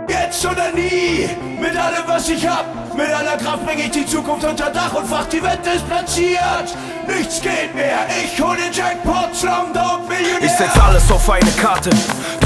Jetzt oder nie, mit allem was ich hab, mit aller Kraft bring ich die Zukunft unter Dach und Fach, die Wette ist platziert, nichts geht mehr, ich hol den Jackpot, Slumdog Millionär. Ich setz alles auf eine Karte,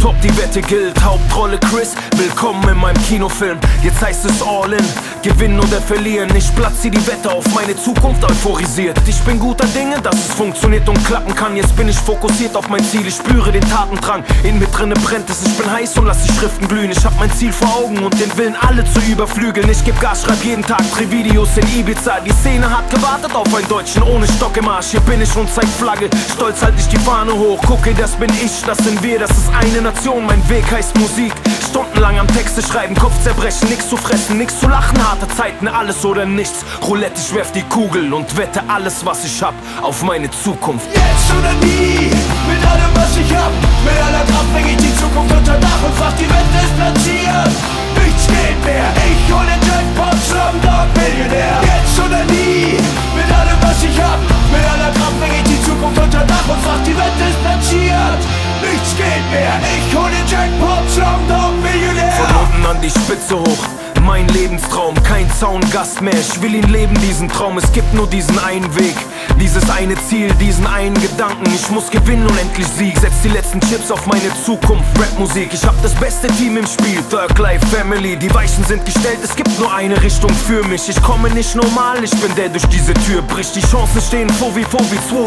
top, die Wette gilt, Hauptrolle Chris, willkommen in meinem Kinofilm, jetzt heißt es all in, gewinnen oder verlieren, ich platziere die Wette auf meine Zukunft euphorisiert. Ich bin guter Dinge, dass es funktioniert und klappen kann, jetzt bin ich fokussiert auf mein Ziel, ich spüre den Tatendrang, in mir drinne brennt es, ich bin heiß und lass die Schriften glühen, ich hab mein Ziel vor Augen und den Willen alle zu überflügeln. Ich geb Gas, schreib jeden Tag Videos in Ibiza. Die Szene hat gewartet auf einen Deutschen ohne Stock im Arsch. Hier bin ich und zeig Flagge, stolz halt ich die Fahne hoch. Gucke, das bin ich, das sind wir, das ist eine Nation. Mein Weg heißt Musik, stundenlang am Texte schreiben, Kopf zerbrechen, nix zu fressen, nix zu lachen. Harte Zeiten, alles oder nichts. Roulette, ich werf die Kugel und wette alles, was ich hab, auf meine Zukunft. Jetzt oder nie, mit allem was ich hab, mit aller Kraft bring ich die Zukunft unter Dach und Fach, die Wette ist platziert, nichts geht mehr, ich hol den Jackpot, Slumdog Millionär. Jetzt oder nie, mit allem was ich hab, mit aller Kraft bring ich die Zukunft unter Dach und Fach, die Wette ist platziert, nichts geht mehr, ich hol den Jackpot, Slumdog Millionär. Von unten an die Spitze hoch, mein Lebenstraum, kein Zaungast mehr, ich will ihn leben, diesen Traum, es gibt nur diesen einen Weg, dieses eine Ziel, diesen einen Gedanken, ich muss gewinnen und endlich Sieg, setz die letzten Chips auf meine Zukunft, Rapmusik, ich hab das beste Team im Spiel, Thug Life Family, die Weichen sind gestellt, es gibt nur eine Richtung für mich, ich komme nicht normal, ich bin der durch diese Tür bricht, die Chancen stehen vor wie 2,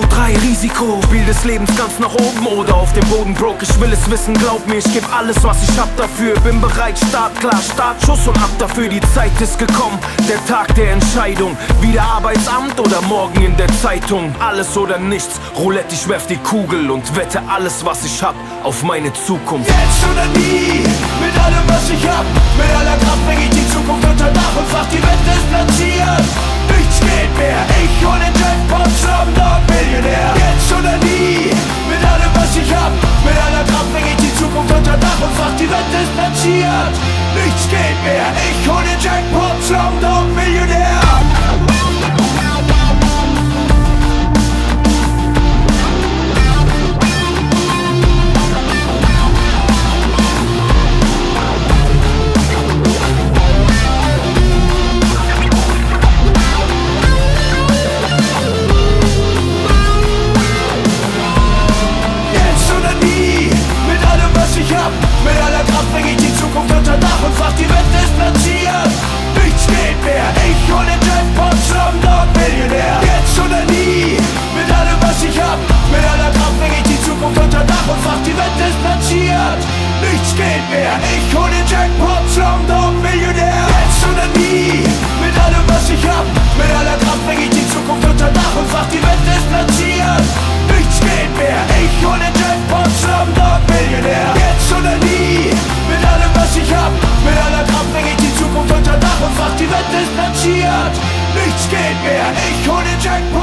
3, Risiko, Spiel des Lebens ganz nach oben oder auf dem Boden broke, ich will es wissen, glaub mir, ich geb alles, was ich hab dafür, bin bereit, startklar, Startschuss und ab dafür, die Zeit ist gekommen, der Tag der Entscheidung, wieder Arbeitsamt oder morgen in der Zeitung, alles oder nichts, Roulette, ich werf die Kugel und wette alles, was ich hab, auf meine Zukunft. Jetzt oder nie, mit allem was ich hab, mit aller Kraft bring ich die Zukunft unter Dach und Fach, die Wette ist platziert, nichts geht mehr, ich hol den Jackpot, Slumdog Millionär. Jetzt oder nie, mit allem was ich hab, mit aller Kraft bring ich die Zukunft unter Dach und Fach, die Wette ist platziert, nichts geht mehr, ich hol den Jackpot, Slumdog Millionär. Mit aller Kraft bring ich die Zukunft unter Dach und Fach, die Wette ist platziert, nichts geht mehr, ich hol den Jackpot, Slumdog Millionär. Jetzt oder nie, mit allem was ich hab, mit aller Kraft bring ich die Zukunft unter Dach und Fach, die Wette ist platziert, nichts geht mehr, ich hol den Jackpot, Slumdog Millionär. Jetzt oder nie, mit allem was ich hab, mit aller Kraft bring ich die Zukunft unter Dach und Fach, die Wette ist platziert, nichts geht mehr, ich hol den Jackpot, Slumdog Millionär. Jetzt oder nie, mit allem was ich hab, mit aller Kraft bring ich die Zukunft unter Dach und Fach, die Wette ist platziert, nichts geht mehr, ich hol den Jackpot.